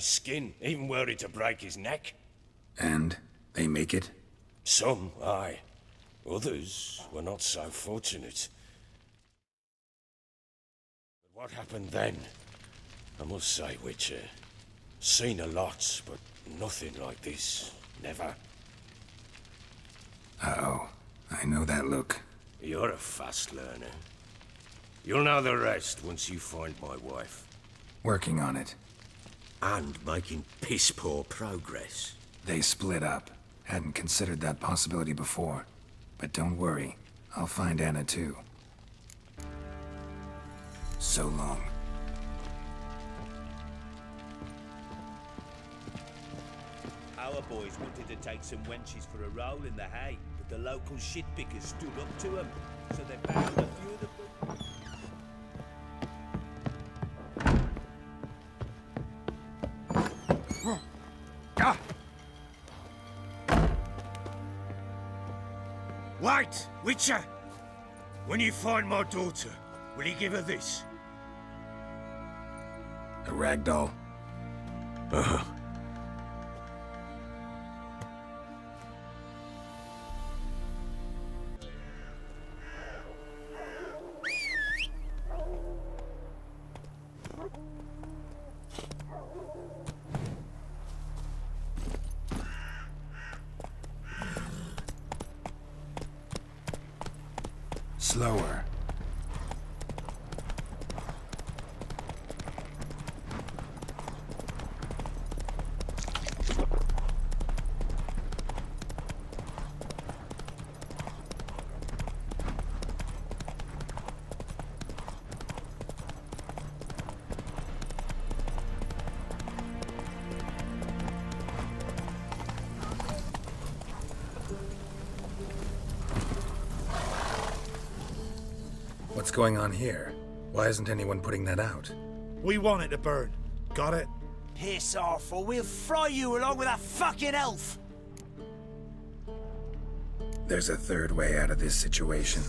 Skin, even were it to break his neck. And they make it? Some, aye. Others were not so fortunate. But what happened then? I must say, Witcher, seen a lot, but nothing like this. Never. Uh-oh. I know that look. You're a fast learner. You'll know the rest once you find my wife. Working on it. And making piss-poor progress. They split up. Hadn't considered that possibility before. But don't worry. I'll find Anna too. So long. Our boys wanted to take some wenches for a roll in the hay, but the local shitpickers stood up to them, so they bound a few of the... Wait, Witcher! When you find my daughter, will you give her this? A ragdoll? Uh-huh. Slower. What's going on here? Why isn't anyone putting that out? We want it to burn. Got it? Piss off, or we'll fry you along with that fucking elf! There's a third way out of this situation.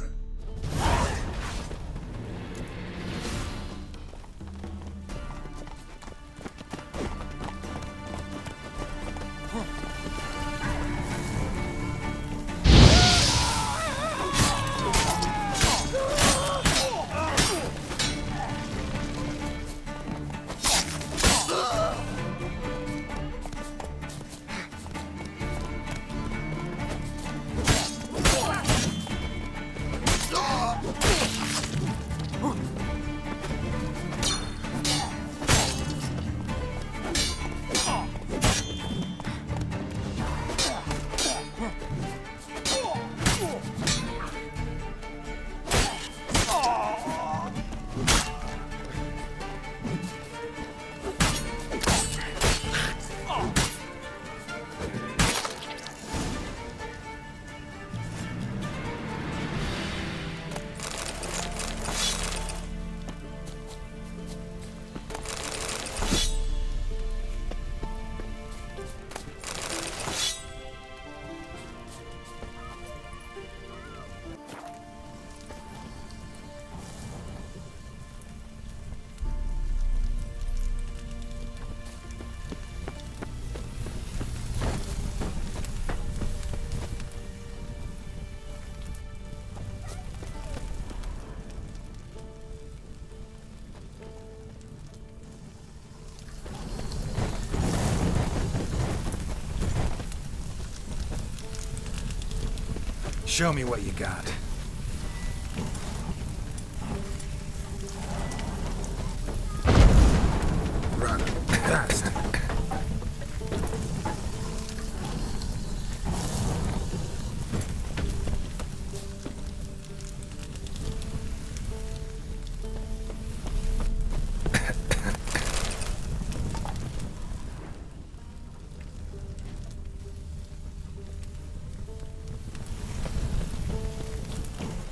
Show me what you got. Run fast.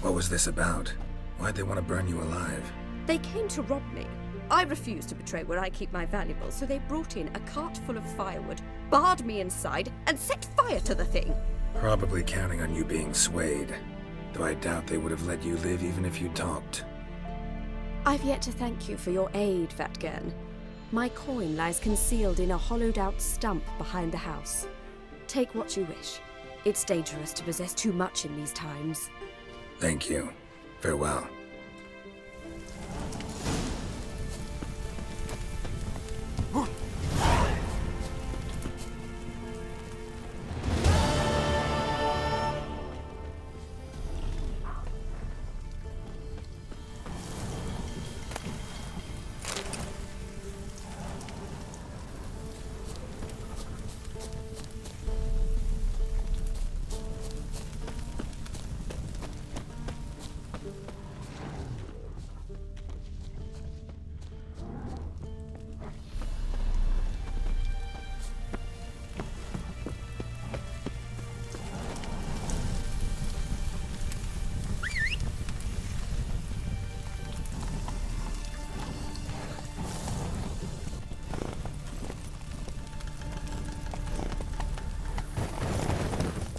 What was this about? Why'd they want to burn you alive? They came to rob me. I refused to betray where I keep my valuables, so they brought in a cart full of firewood, barred me inside, and set fire to the thing. Probably counting on you being swayed. Though I doubt they would have let you live even if you talked. I've yet to thank you for your aid, Vatgern. My coin lies concealed in a hollowed-out stump behind the house. Take what you wish. It's dangerous to possess too much in these times. Thank you. Farewell.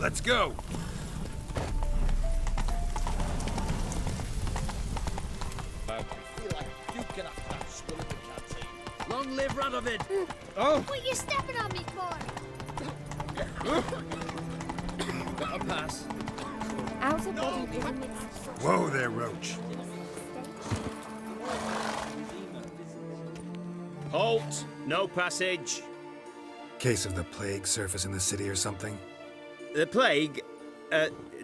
Let's go! Long live Radovid! What you stepping on me for? Got a pass. Outer body pyramids. Whoa there, Roach. Halt! No passage. Case of the plague surface in the city or something? The plague?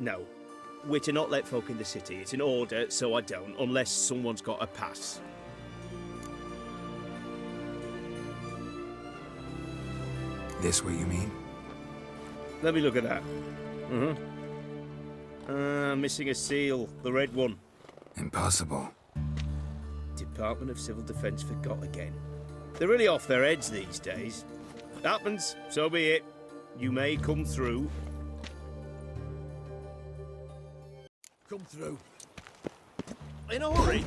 No. We're to not let folk in the city. It's an order, so I don't, unless someone's got a pass. This what you mean? Let me look at that. Missing a seal. The red one. Impossible. Department of Civil Defence forgot again. They're really off their heads these days. Happens, so be it. You may come through. Come through. In a hurry.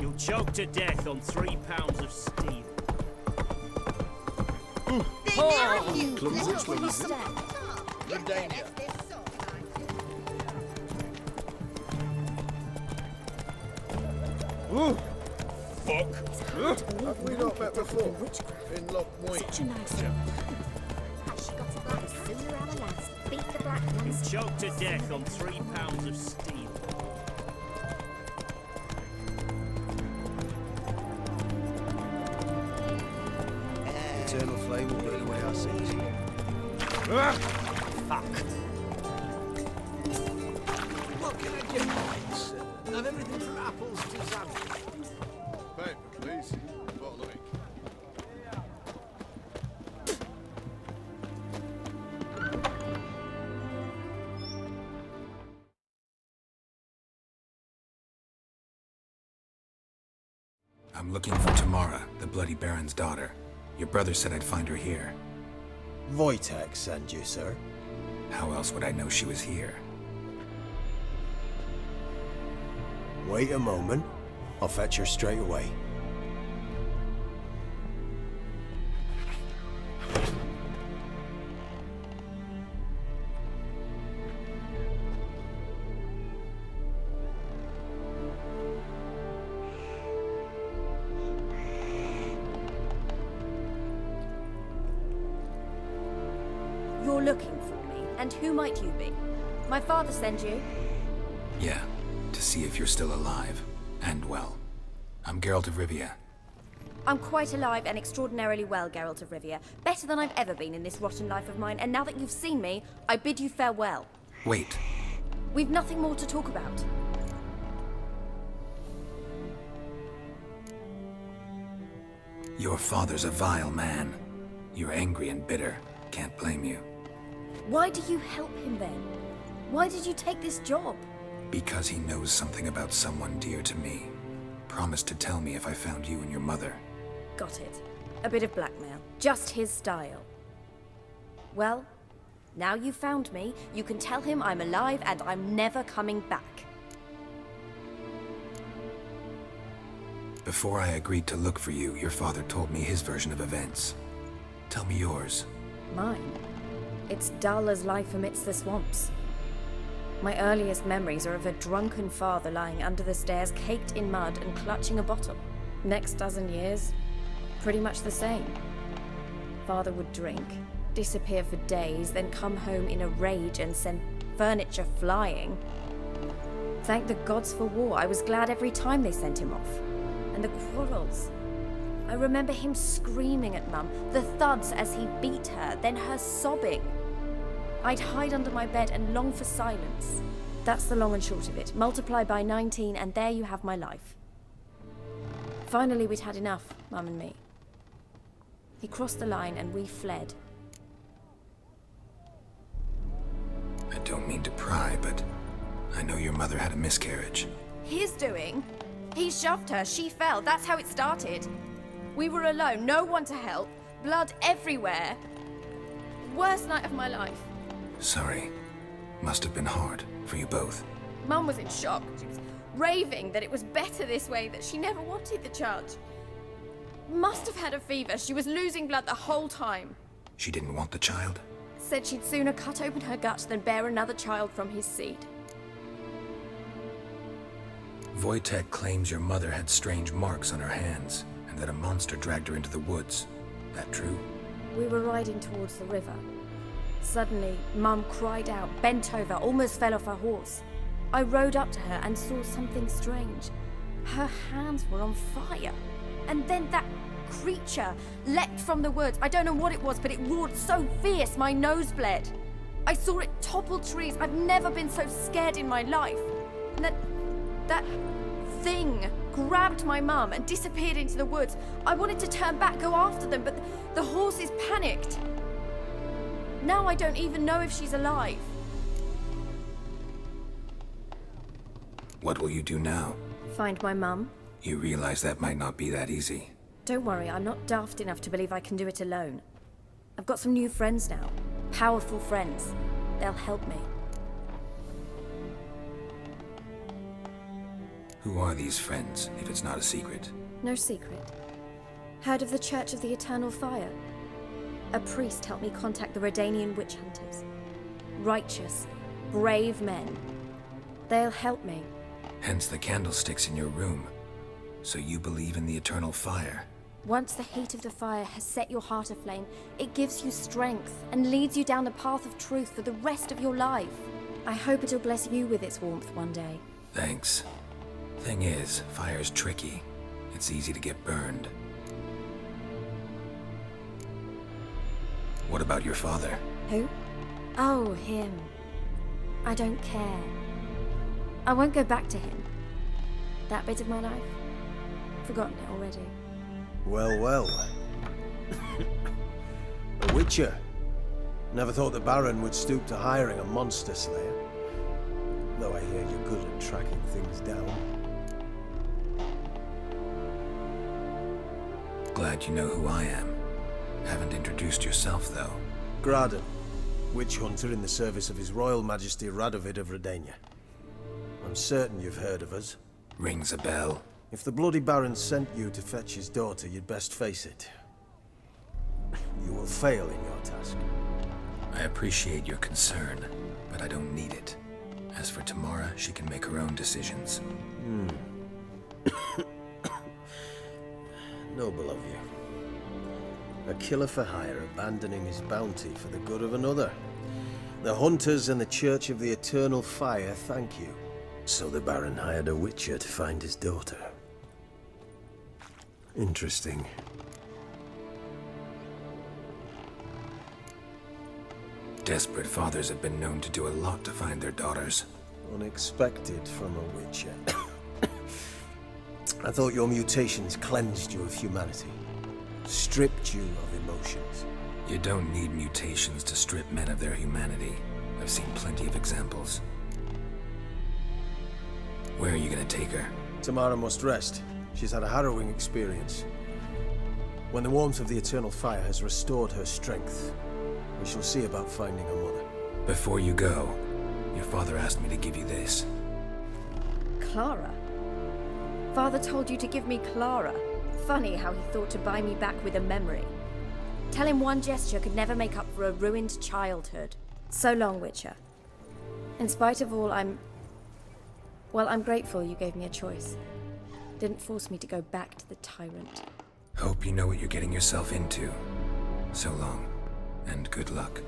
You'll choke to death on 3 pounds of steel. Good danger. Fuck. Have we not met before? In Lockmoy. Such a nice Has she got a black sooner or less? Beat the black You ones. choke to death on 3 pounds of steel. Eternal flame will burn away our sins. Fuck. What can I give you, sir? Have everything from apples to sandwich. Paper, please. Bottle of ink. I'm looking for Tamara, the Bloody Baron's daughter. Your brother said I'd find her here. Wojtek sent you, sir. How else would I know she was here? Wait a moment. I'll fetch her straight away. You're looking for me, and who might you be? My father sent you? Yeah, to see if you're still alive. And well. I'm Geralt of Rivia. I'm quite alive and extraordinarily well, Geralt of Rivia. Better than I've ever been in this rotten life of mine, and now that you've seen me, I bid you farewell. Wait. We've nothing more to talk about. Your father's a vile man. You're angry and bitter. Can't blame you. Why do you help him then? Why did you take this job? Because he knows something about someone dear to me. Promised to tell me if I found you and your mother. Got it. A bit of blackmail. Just his style. Well, now you've found me, you can tell him I'm alive and I'm never coming back. Before I agreed to look for you, your father told me his version of events. Tell me yours. Mine? It's dull as life amidst the swamps. My earliest memories are of a drunken father lying under the stairs, caked in mud and clutching a bottle. Next dozen years, pretty much the same. Father would drink, disappear for days, then come home in a rage and send furniture flying. Thank the gods for war. I was glad every time they sent him off. And the quarrels. I remember him screaming at Mum, the thuds as he beat her, then her sobbing. I'd hide under my bed and long for silence. That's the long and short of it. Multiply by 19 and there you have my life. Finally, we'd had enough, Mum and me. He crossed the line and we fled. I don't mean to pry, but I know your mother had a miscarriage. His doing? He shoved her, she fell, that's how it started. We were alone, no one to help, blood everywhere. Worst night of my life. Sorry. Must have been hard for you both. Mum was in shock. She was raving that it was better this way, that she never wanted the child. Must have had a fever. She was losing blood the whole time. She didn't want the child? Said she'd sooner cut open her gut than bear another child from his seed. Wojtek claims your mother had strange marks on her hands, and that a monster dragged her into the woods. That true? We were riding towards the river. Suddenly, Mum cried out, bent over, almost fell off her horse. I rode up to her and saw something strange. Her hands were on fire. And then that creature leapt from the woods. I don't know what it was, but it roared so fierce my nose bled. I saw it topple trees. I've never been so scared in my life. And that thing grabbed my mum and disappeared into the woods. I wanted to turn back, go after them, but the horses panicked. Now I don't even know if she's alive. What will you do now? Find my mum. You realize that might not be that easy. Don't worry, I'm not daft enough to believe I can do it alone. I've got some new friends now. Powerful friends. They'll help me. Who are these friends, if it's not a secret? No secret. Heard of the Church of the Eternal Fire? A priest helped me contact the Redanian witch hunters. Righteous, brave men. They'll help me. Hence the candlesticks in your room. So you believe in the eternal fire? Once the heat of the fire has set your heart aflame, it gives you strength and leads you down the path of truth for the rest of your life. I hope it'll bless you with its warmth one day. Thanks. Thing is, fire's tricky. It's easy to get burned. What about your father? Who? Oh, him. I don't care. I won't go back to him. That bit of my life? Forgotten it already. Well, well. A witcher. Never thought the Baron would stoop to hiring a monster slayer. Though I hear you're good at tracking things down. Glad you know who I am. Haven't introduced yourself, though. Graden, witch hunter in the service of His Royal Majesty Radovid of Redania. I'm certain you've heard of us. Rings a bell. If the Bloody Baron sent you to fetch his daughter, you'd best face it. You will fail in your task. I appreciate your concern, but I don't need it. As for Tamara, she can make her own decisions. Noble of you. A killer for hire abandoning his bounty for the good of another. The hunters and the Church of the Eternal Fire thank you. So the Baron hired a witcher to find his daughter. Interesting. Desperate fathers have been known to do a lot to find their daughters. Unexpected from a witcher. I thought your mutations cleansed you of humanity. Stripped you of emotions. You don't need mutations to strip men of their humanity. I've seen plenty of examples. Where are you gonna take her? Tamara must rest. She's had a harrowing experience. When the warmth of the Eternal Fire has restored her strength, we shall see about finding her mother. Before you go, your father asked me to give you this. Clara? Father told you to give me Clara. Funny how he thought to buy me back with a memory. Tell him one gesture could never make up for a ruined childhood. So long, Witcher. In spite of all, I'm grateful you gave me a choice. Didn't force me to go back to the tyrant. Hope you know what you're getting yourself into. So long, and good luck.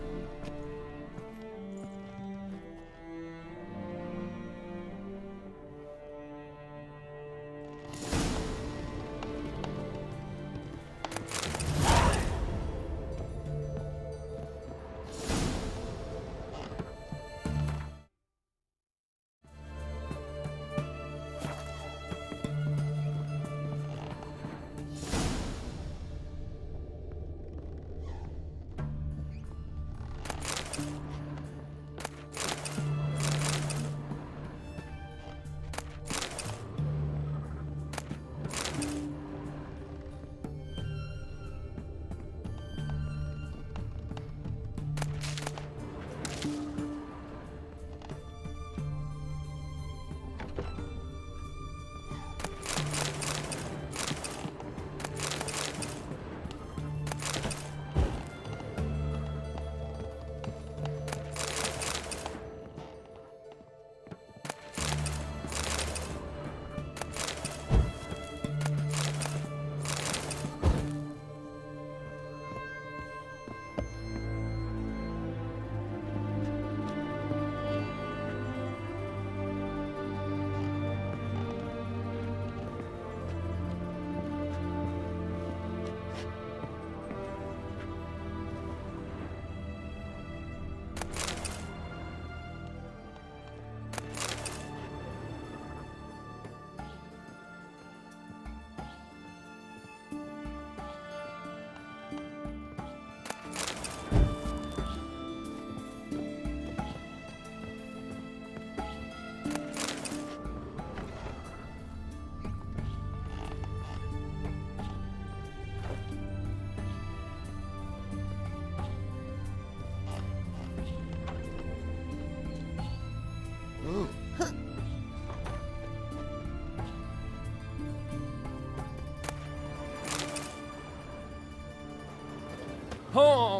Oh!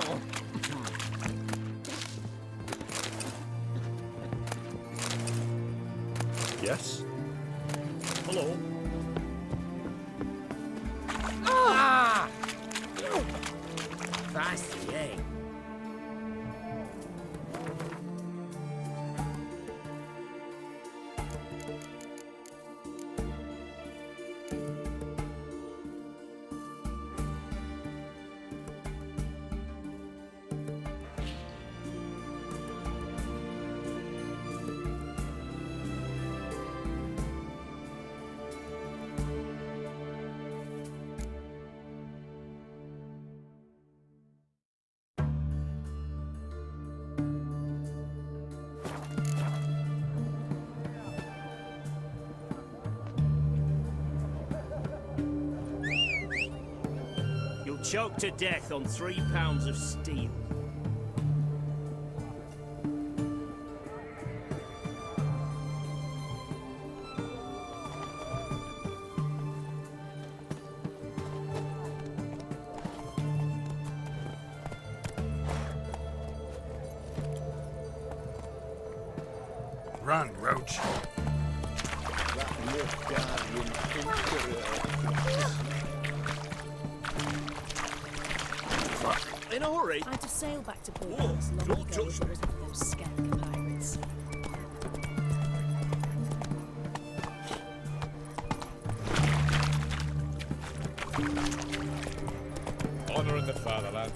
Yes? Hello? Ah! Fancy, eh? Choked to death on 3 pounds of steel. Run, Roach. In a hurry? I had to sail back to Port long ago because of those skank pirates. Honouring the fatherland.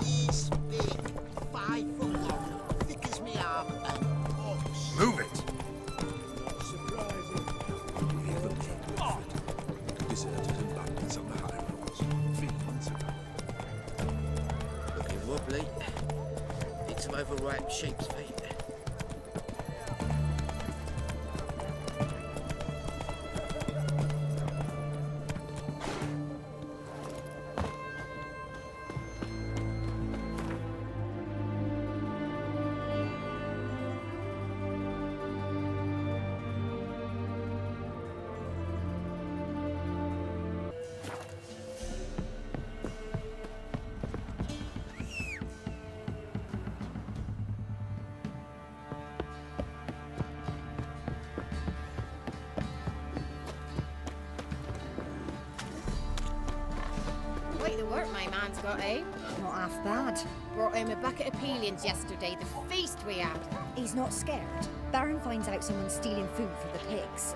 He's big, 5 foot long, thick as me arm, and box. Move it! Deserters and bandits on the high roads. 3 months ago. Looking wobbly. Need some overripe shapes, mate. like the work my man's got, eh? Not half bad. Brought home a bucket of peelings yesterday, the feast we had. He's not scared. Baron finds out someone's stealing food for the pigs.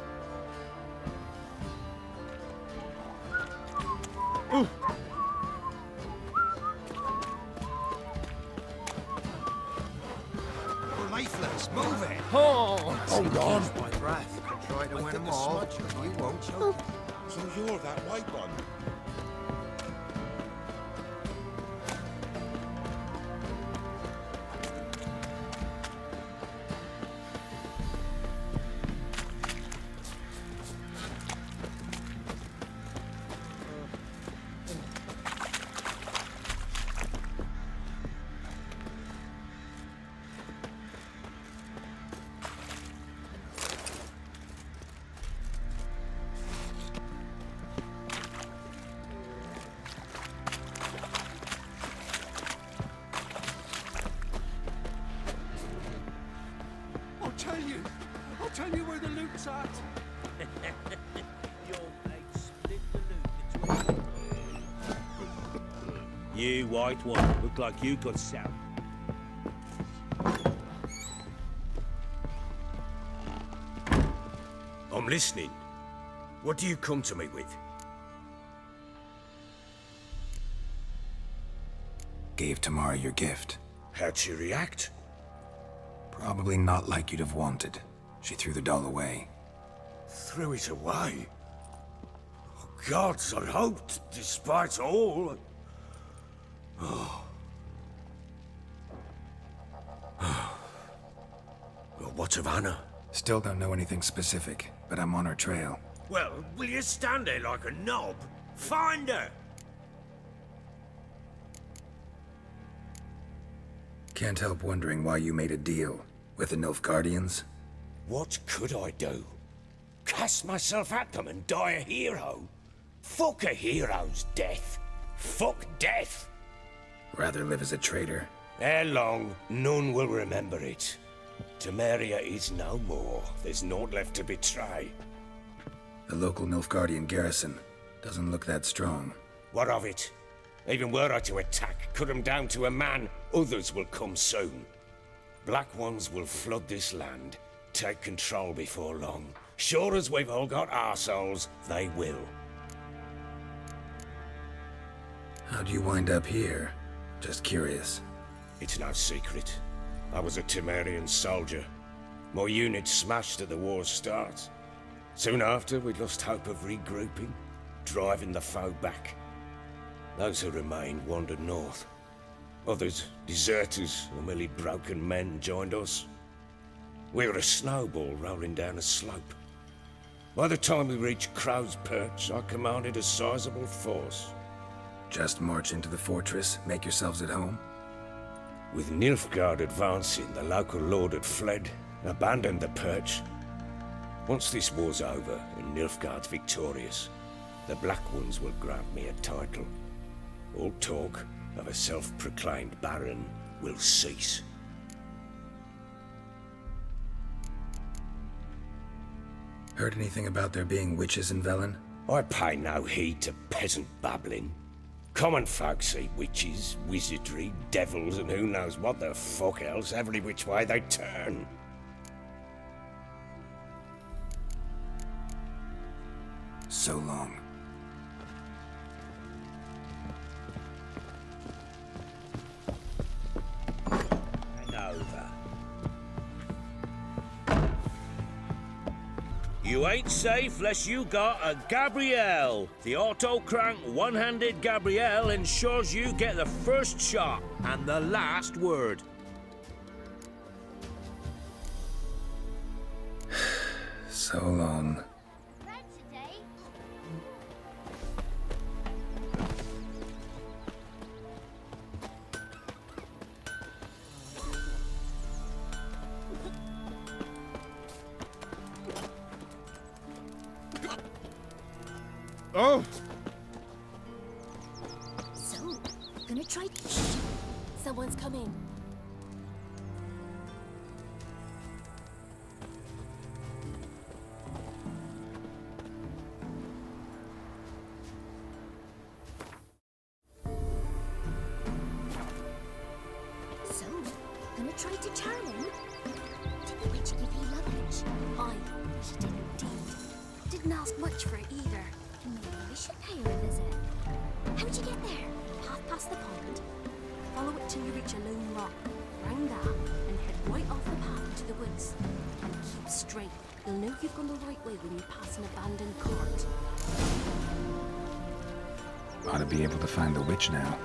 We're lifeless. Move it. Hold on. My breath. Try to win them all, but you won't. So you're that white one? I'll tell you where the loot's at. Your mate split the loot between you, white one. Look like you got sound. I'm listening. What do you come to me with? Gave Tamara your gift. How'd she react? Probably not like you'd have wanted. She threw the doll away. Threw it away? Oh, gods, I hoped, despite all... Oh. Well, what of Anna? Still don't know anything specific, but I'm on her trail. Well, will you stand there like a knob? Find her! Can't help wondering why you made a deal with the Nilfgaardians. What could I do? Cast myself at them and die a hero? Fuck a hero's death. Fuck death. Rather live as a traitor. Ere long, none will remember it. Temeria is no more. There's naught left to betray. The local Nilfgaardian garrison doesn't look that strong. What of it? Even were I to attack, cut them down to a man, others will come soon. Black ones will flood this land, take control before long. Sure as we've all got arseholes, they will. How'd you wind up here? Just curious. It's no secret. I was a Temerian soldier. My unit smashed at the war's start. Soon after, we'd lost hope of regrouping, driving the foe back. Those who remained wandered north. Others, deserters or merely broken men, joined us. We were a snowball rolling down a slope. By the time we reached Crow's Perch, I commanded a sizable force. Just march into the fortress, make yourselves at home? With Nilfgaard advancing, the local lord had fled, abandoned the Perch. Once this war's over and Nilfgaard's victorious, the Black Ones will grant me a title. All talk of a self-proclaimed baron will cease. Heard anything about there being witches in Velen? I pay no heed to peasant babbling. Common folk see witches, wizardry, devils, and who knows what the fuck else every which way they turn. So long. And over. You ain't safe less you got a Gabrielle. The auto-crank one-handed Gabrielle ensures you get the first shot and the last word. So long. Oh! So, gonna try... Someone's coming. tried to charm him? Did the witch give you luggage? Aye, she did indeed. Didn't ask much for it either. Maybe we should pay her a visit. How'd you get there? Half past the pond? Follow it till you reach a lone rock. Round that, and head right off the path into the woods. And keep straight. You'll know you've gone the right way when you pass an abandoned cart. Ought to be able to find the witch now.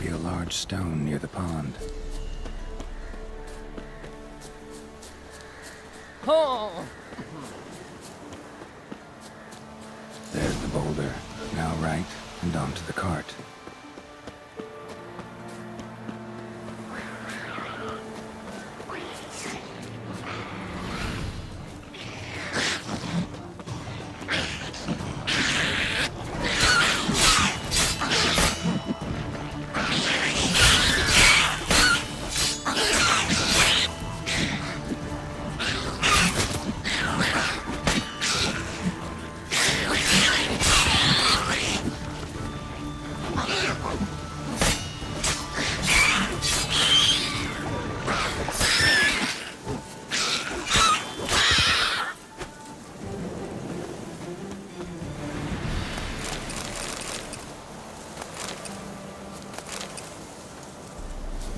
A large stone near the pond. Oh! There's the boulder. Now right and onto the cart.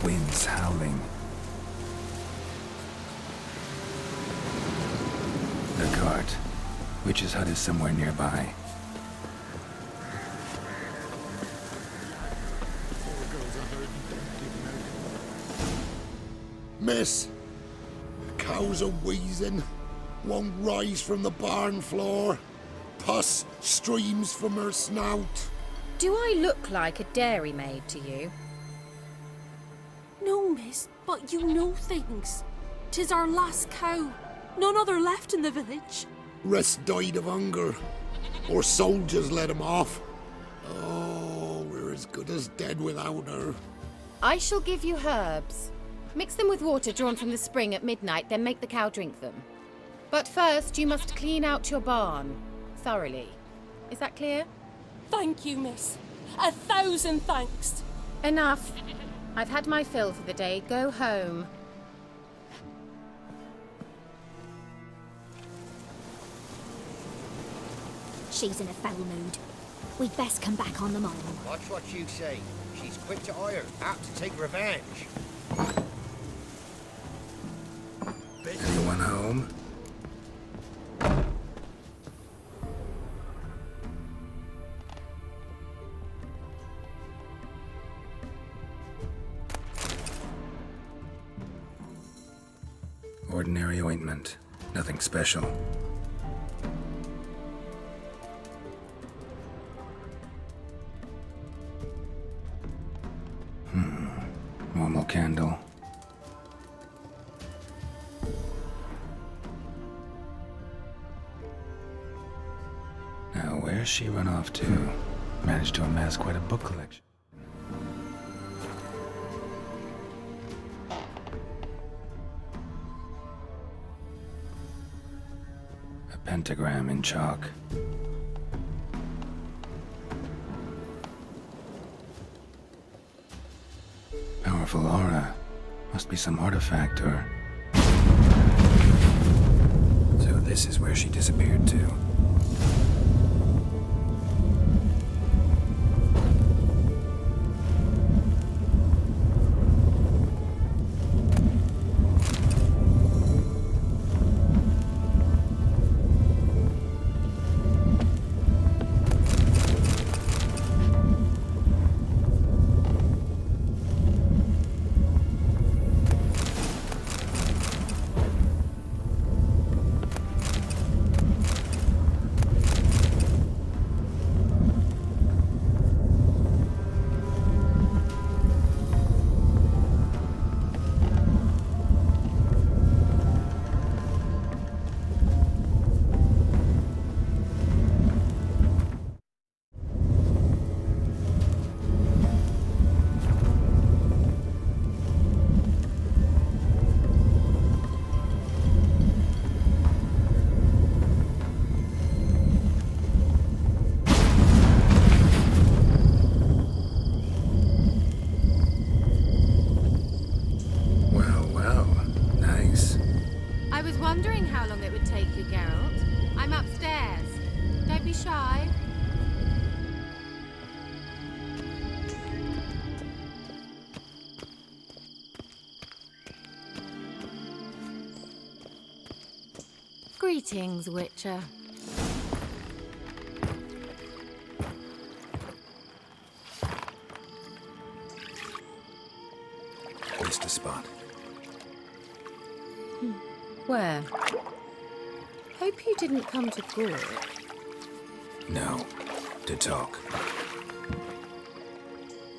Winds howling. The cart. Witch's hut is somewhere nearby. Miss, cows are wheezing, won't rise from the barn floor. Pus streams from her snout. Do I look like a dairymaid to you? No, miss, but you know things. 'Tis our last cow. None other left in the village. Rest died of hunger, or soldiers let him off. Oh, we're as good as dead without her. I shall give you herbs. Mix them with water drawn from the spring at midnight, then make the cow drink them. But first, you must clean out your barn thoroughly. Is that clear? Thank you, miss. 1,000 thanks. Enough. I've had my fill for the day. Go home. She's in a foul mood. We'd best come back on the morrow. Watch what you say. She's quick to ire, apt to take revenge. Anyone home? Ordinary ointment. Nothing special. Normal candle. Now, where's she run off to? Managed to amass quite a book collection. A pentagram in chalk. Powerful aura. Must be some artifact or... So this is where she disappeared to. take you, Geralt. I'm upstairs. Don't be shy. Greetings, Witcher. Missed a spot. Where? Hope you didn't come to Gore. No. To talk.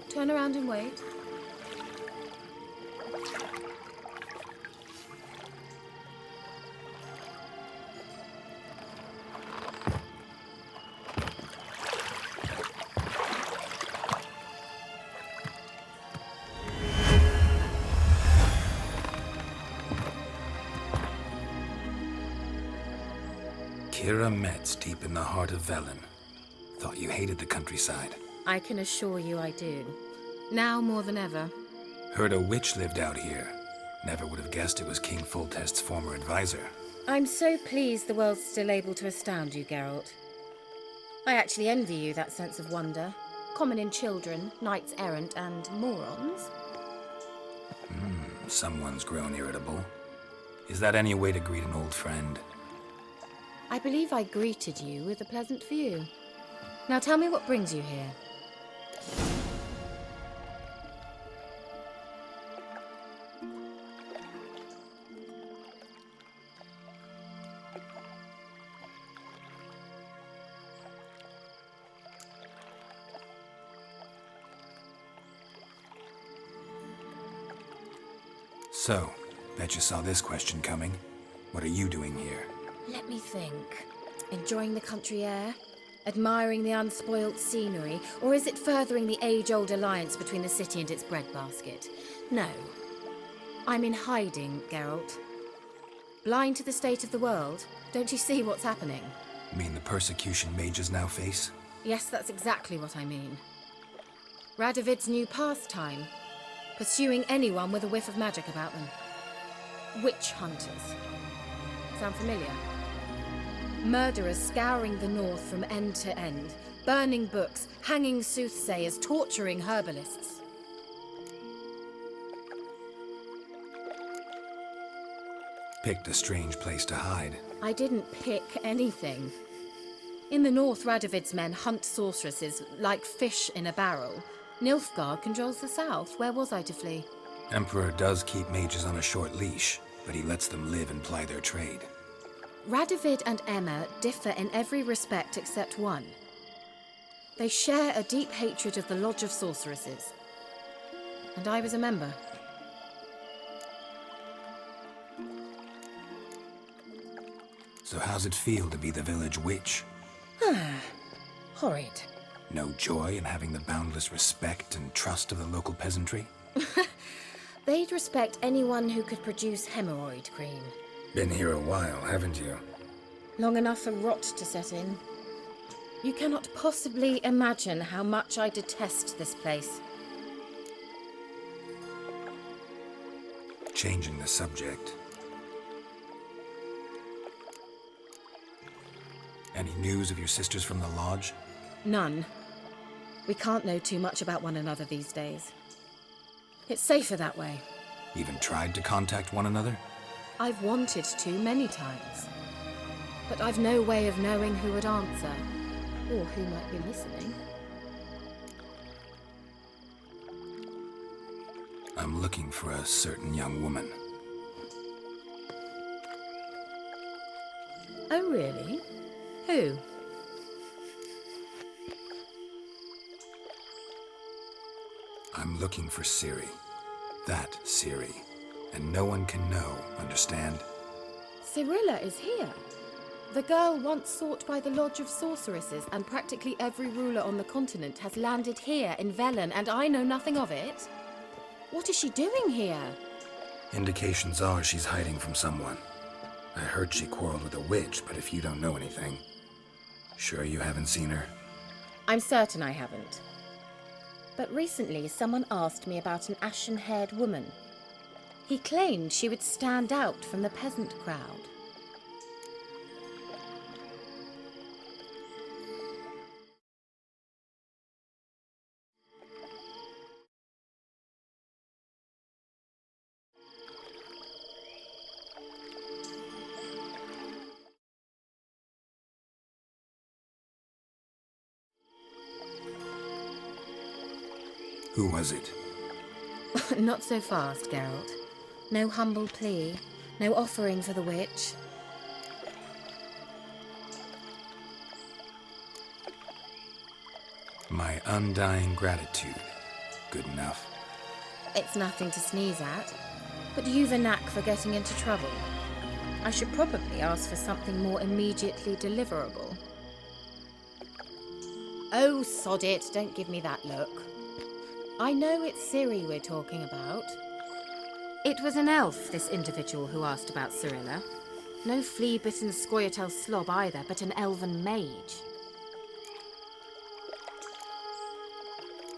Turn around and wait. Kira Metz, deep in the heart of Velen. Thought you hated the countryside. I can assure you I do. Now more than ever. Heard a witch lived out here. Never would have guessed it was King Foltest's former advisor. I'm so pleased the world's still able to astound you, Geralt. I actually envy you that sense of wonder. Common in children, knights errant, and morons. Someone's grown irritable. Is that any way to greet an old friend? I believe I greeted you with a pleasant view. Now tell me what brings you here. So, bet you saw this question coming. What are you doing here? Let me think. Enjoying the country air? Admiring the unspoilt scenery? Or is it furthering the age-old alliance between the city and its breadbasket? No. I'm in hiding, Geralt. Blind to the state of the world? Don't you see what's happening? You mean the persecution mages now face? Yes, that's exactly what I mean. Radovid's new pastime. Pursuing anyone with a whiff of magic about them. Witch hunters. Sound familiar? Murderers scouring the north from end to end, burning books, hanging soothsayers, torturing herbalists. Picked a strange place to hide. I didn't pick anything. In the north, Radovid's men hunt sorceresses like fish in a barrel. Nilfgaard controls the south. Where was I to flee? Emperor does keep mages on a short leash, but he lets them live and ply their trade. Radovid and Emma differ in every respect except one. They share a deep hatred of the Lodge of Sorceresses. And I was a member. So how's it feel to be the village witch? Horrid. No joy in having the boundless respect and trust of the local peasantry? They'd respect anyone who could produce hemorrhoid cream. Been here a while, haven't you? Long enough for rot to set in. You cannot possibly imagine how much I detest this place. Changing the subject. Any news of your sisters from the lodge? None. We can't know too much about one another these days. It's safer that way. Even tried to contact one another? I've wanted to many times. But I've no way of knowing who would answer, or who might be listening. I'm looking for a certain young woman. Oh, really? Who? I'm looking for Ciri. That Ciri. And no one can know, understand? Cirilla is here. The girl once sought by the Lodge of Sorceresses, and practically every ruler on the continent has landed here in Velen, and I know nothing of it. What is she doing here? Indications are she's hiding from someone. I heard she quarreled with a witch, but if you don't know anything... Sure you haven't seen her? I'm certain I haven't. But recently someone asked me about an ashen-haired woman. He claimed she would stand out from the peasant crowd. Who was it? Not so fast, Geralt. No humble plea, no offering for the witch. My undying gratitude. Good enough. It's nothing to sneeze at, but you've a knack for getting into trouble. I should probably ask for something more immediately deliverable. Oh, sod it, don't give me that look. I know it's Ciri we're talking about. It was an elf, this individual who asked about Cirilla. No flea-bitten Scoia'tael slob either, but an elven mage.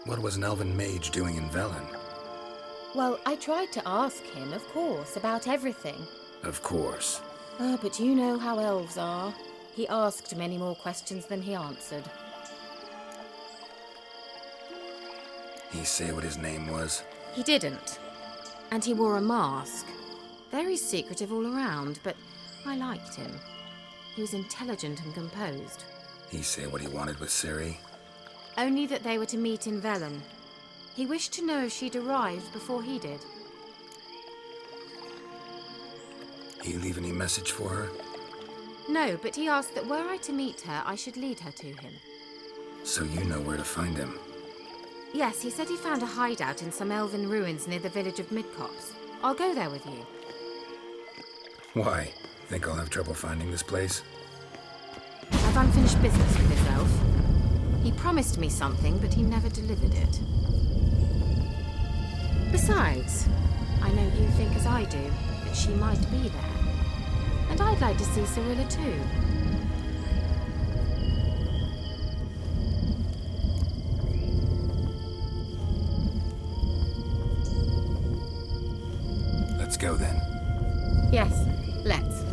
What was an elven mage doing in Velen? Well, I tried to ask him, of course, about everything. Of course. Oh, but you know how elves are. He asked many more questions than he answered. He say what his name was? He didn't. And he wore a mask. Very secretive all around, but I liked him. He was intelligent and composed. He say what he wanted with Ciri? Only that they were to meet in Velen. He wished to know if she'd arrived before he did. He leave any message for her? No, but he asked that were I to meet her, I should lead her to him. So you know where to find him? Yes, he said he found a hideout in some elven ruins near the village of Midcopse. I'll go there with you. Why? Think I'll have trouble finding this place? I've unfinished business with this elf. He promised me something, but he never delivered it. Besides, I know you think as I do, that she might be there. And I'd like to see Cirilla too. Let's go then. Yes, let's.